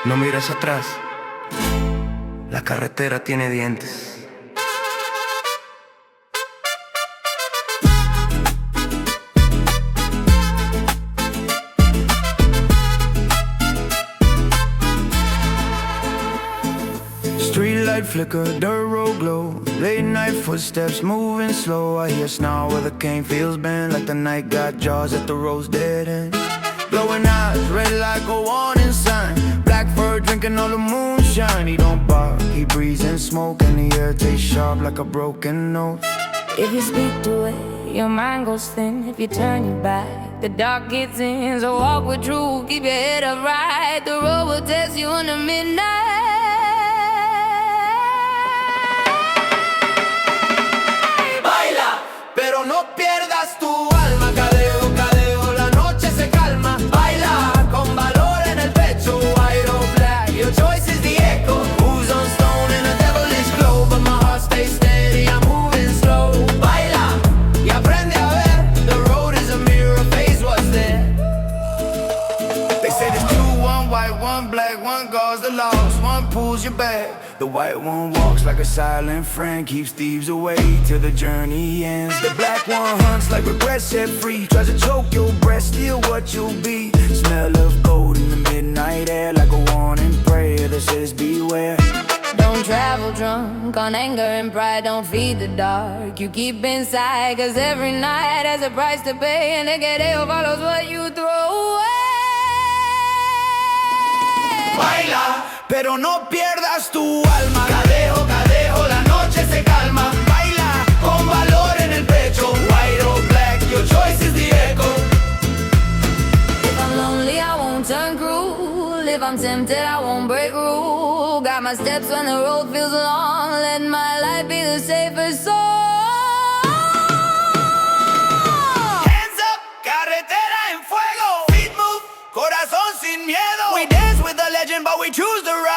No mires atrás, la carretera tiene dientes. Streetlight flicker, dirt road glow, late night footsteps moving slow. I hear snarl where the cane feels bent, like the night got jaws at the road's dead end. Glowing eyes, red like a warning sign. Black fur drinking all the moonshine. He don't bark, he breathes in smoke, and the air tastes sharp like a broken note. If you speak to it, your mind goes thin. If you turn your back, the dark gets in. So walk with truth, keep your head up right. The road will test you in the midnight. Pero no pierdas tu alma, cadejo, cadejo, la noche se calma. Baila con valor en el pecho, white or black, your choice is the echo. Moves on stone in a devilish glow, but my heart stays steady, I'm moving slow. Baila y aprende a ver, the road is a mirror, face what's there. They say there's two, one white, one black, one guards the lost, one pulls you back. The white one walks like a silent friend, keeps thieves away till the journey ends. The black one hunts like regret set free, tries to choke your breath, steal what you'll be. Smell of gold in the midnight air, like a warning prayer that says beware. Don't travel drunk on anger and pride, don't feed the dark. You keep inside, cause every night has a price to pay, and the Cadejos follows what you throw away. Baila, pero no pierdas tu alma. Cadejo, cadejo, la noche se calma. Baila con valor en el pecho, white or black, your choice is the echo. If I'm lonely, I won't turn cruel. If I'm tempted, I won't break rule. Got my steps when the road feels long. Let my life be the safest song. Hands up, carretera en fuego. Feet move, corazón sin miedo. We dance with the legend, but we choose the right.